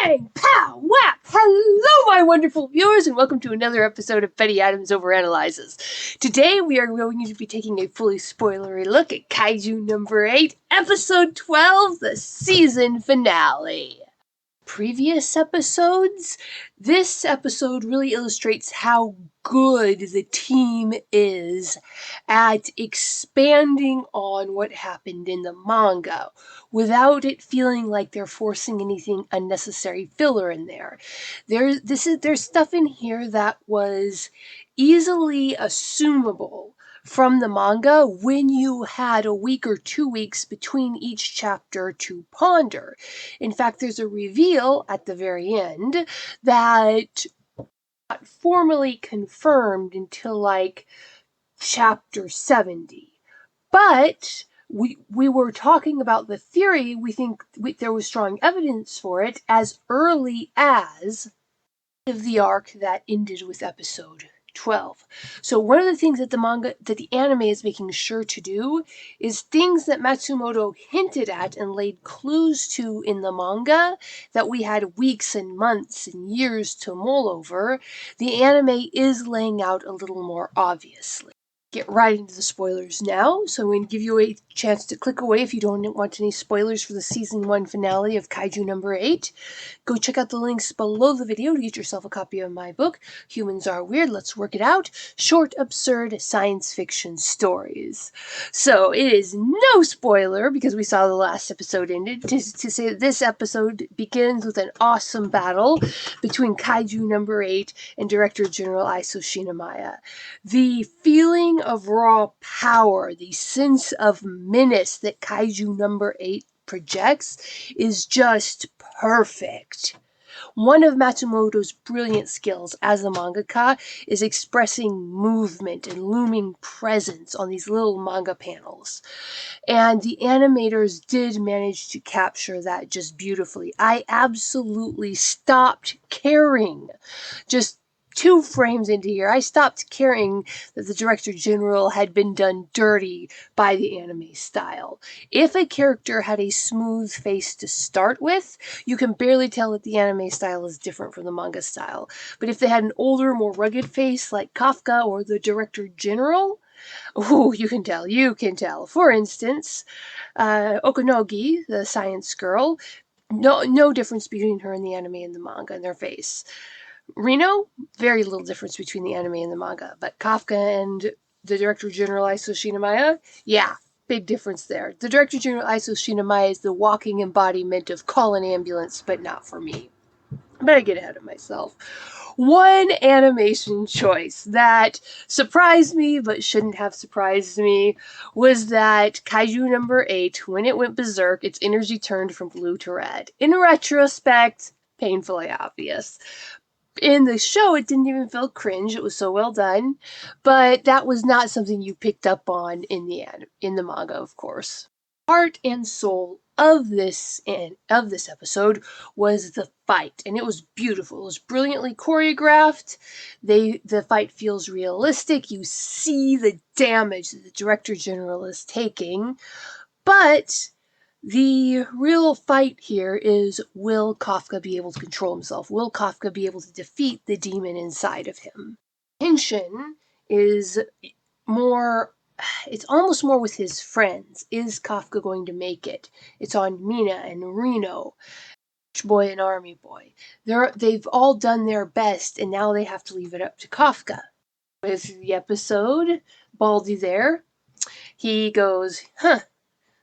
Bang! Pow! Whap! Hello, my wonderful viewers, and welcome to another episode of Betty Adams Overanalyzes. Today, we are going to be taking a fully spoilery look at Kaiju number 8, episode 12, the season finale. Previous episodes, this episode really illustrates how good the team is at expanding on what happened in the manga without it feeling like they're forcing anything unnecessary filler in there. There's stuff in here that was easily assumable from the manga when you had a week or 2 weeks between each chapter to ponder. In fact, there's a reveal at the very end that not formally confirmed until like chapter 70. But we were talking about the theory, we think there was strong evidence for it as early as the arc that ended with episode 12. So one of the things that the anime is making sure to do is things that Matsumoto hinted at and laid clues to in the manga that we had weeks and months and years to mull over. The anime is laying out a little more obviously. Get right into the spoilers now, so I'm going to give you a chance to click away if you don't want any spoilers for the season 1 finale of Kaiju number 8. Go check out the links below the video to get yourself a copy of my book, Humans Are Weird, Let's Work It Out, Short, Absurd Science Fiction Stories. So, it is no spoiler, because we saw the last episode ended, to say that this episode begins with an awesome battle between Kaiju number 8 and Director General Iso Shinomiya. The feeling of raw power, the sense of menace that Kaiju number 8 projects is just perfect. One of Matsumoto's brilliant skills as a mangaka is expressing movement and looming presence on these little manga panels. And the animators did manage to capture that just beautifully. I absolutely stopped caring. Just 2 frames into here, I stopped caring that the Director General had been done dirty by the anime style. If a character had a smooth face to start with, you can barely tell that the anime style is different from the manga style. But if they had an older, more rugged face like Kafka or the Director General, ooh, you can tell. For instance, Okonogi, the science girl, no difference between her and the anime and the manga in their face. Reno, very little difference between the anime and the manga, but Kafka and the Director General Iso Shinomiya, yeah, big difference there. The Director General Iso Shinomiya is the walking embodiment of call an ambulance, but not for me. But I get ahead of myself. One animation choice that surprised me but shouldn't have surprised me was that Kaiju number 8, when it went berserk, its energy turned from blue to red. In retrospect, painfully obvious. In the show, it didn't even feel cringe. It was so well done. But that was not something you picked up on in the manga, of course. Heart and soul of this episode was the fight, and it was beautiful. It was brilliantly choreographed. The fight feels realistic. You see the damage that the Director General is taking, but the real fight here is, will Kafka be able to control himself? Will Kafka be able to defeat the demon inside of him? Tension is more, it's almost more with his friends. Is Kafka going to make it? It's on Mina and Reno, Boy and Army Boy. They've all done their best, and now they have to leave it up to Kafka. With the episode, Baldy there, he goes,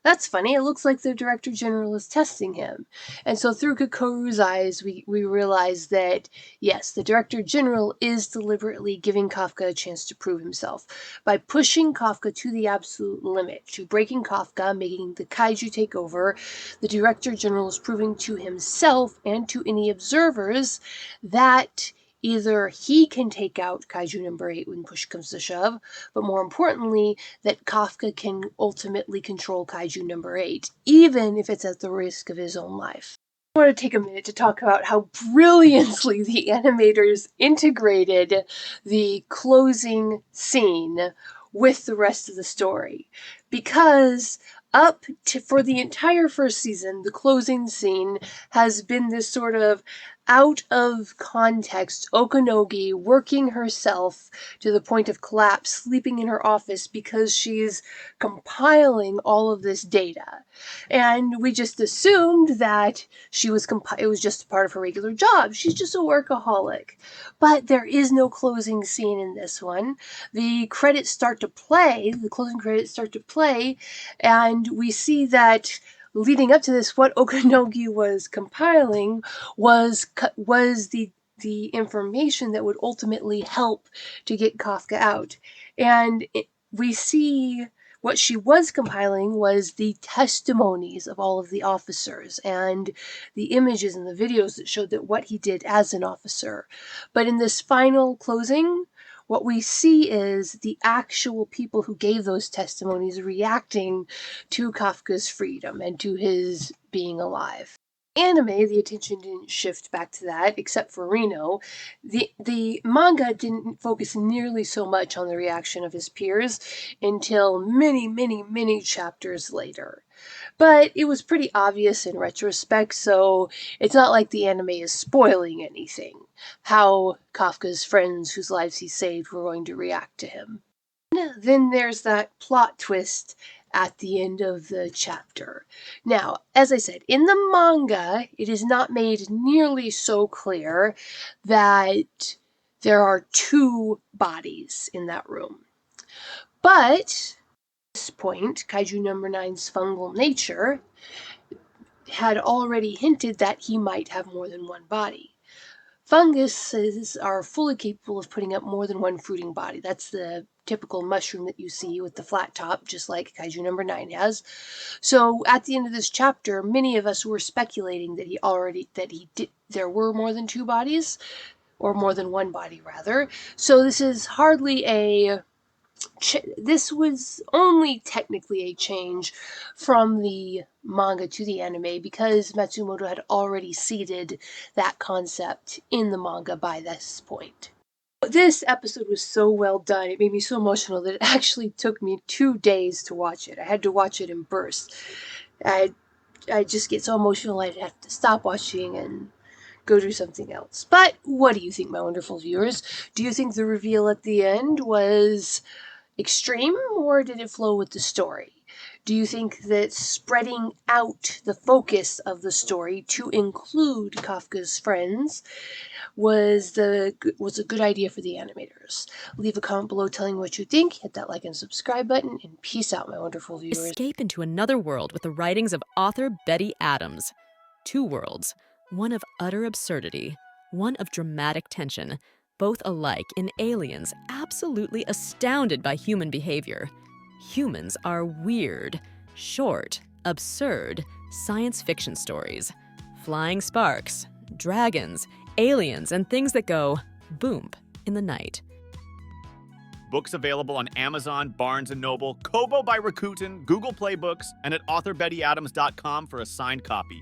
that's funny, it looks like the Director General is testing him. And so through Kokoru's eyes, we realize that, yes, the Director General is deliberately giving Kafka a chance to prove himself. By pushing Kafka to the absolute limit, to breaking Kafka, making the Kaiju take over, the Director General is proving to himself and to any observers that either he can take out Kaiju number 8 when push comes to shove, but more importantly, that Kafka can ultimately control Kaiju number 8, even if it's at the risk of his own life. I want to take a minute to talk about how brilliantly the animators integrated the closing scene with the rest of the story. Because For the entire first season, the closing scene has been this sort of out of context Okanogi working herself to the point of collapse, sleeping in her office because she's compiling all of this data. And we just assumed that it was just a part of her regular job. She's just a workaholic. But there is no closing scene in this one. The credits start to play, the closing credits start to play, and we see that leading up to this, what Okanogi was compiling was the information that would ultimately help to get Kafka out. And we see what she was compiling was the testimonies of all of the officers and the images and the videos that showed that what he did as an officer. But in this final closing, what we see is the actual people who gave those testimonies reacting to Kafka's freedom and to his being alive. Anime, the attention didn't shift back to that, except for Reno. The manga didn't focus nearly so much on the reaction of his peers until many, many, many chapters later. But it was pretty obvious in retrospect, so it's not like the anime is spoiling anything, how Kafka's friends whose lives he saved were going to react to him. Then there's that plot twist at the end of the chapter. Now, as I said, in the manga, it is not made nearly so clear that there are two bodies in that room. But at this point, Kaiju number 9's fungal nature had already hinted that he might have more than one body. Funguses are fully capable of putting up more than one fruiting body. That's the typical mushroom that you see with the flat top, just like Kaiju number 9 has. So at the end of this chapter, many of us were speculating that there were more than two bodies, or more than one body rather. So this is hardly this was only technically a change from the manga to the anime because Matsumoto had already seeded that concept in the manga by this point. This episode was so well done, it made me so emotional that it actually took me 2 days to watch it. I had to watch it in bursts. I just get so emotional I'd have to stop watching and go do something else. But what do you think, my wonderful viewers? Do you think the reveal at the end was extreme, or did it flow with the story? Do you think that spreading out the focus of the story to include Kafka's friends was a good idea for the animators? Leave a comment below telling what you think, hit that like and subscribe button, and peace out, my wonderful viewers. Escape into another world with the writings of author Betty Adams. Two worlds, one of utter absurdity, one of dramatic tension, both alike in aliens absolutely astounded by human behavior. Humans are weird, short, absurd science fiction stories. Flying sparks, dragons, aliens, and things that go boom in the night. Books available on Amazon, Barnes & Noble, Kobo by Rakuten, Google Play Books, and at authorBettyAdams.com for a signed copy.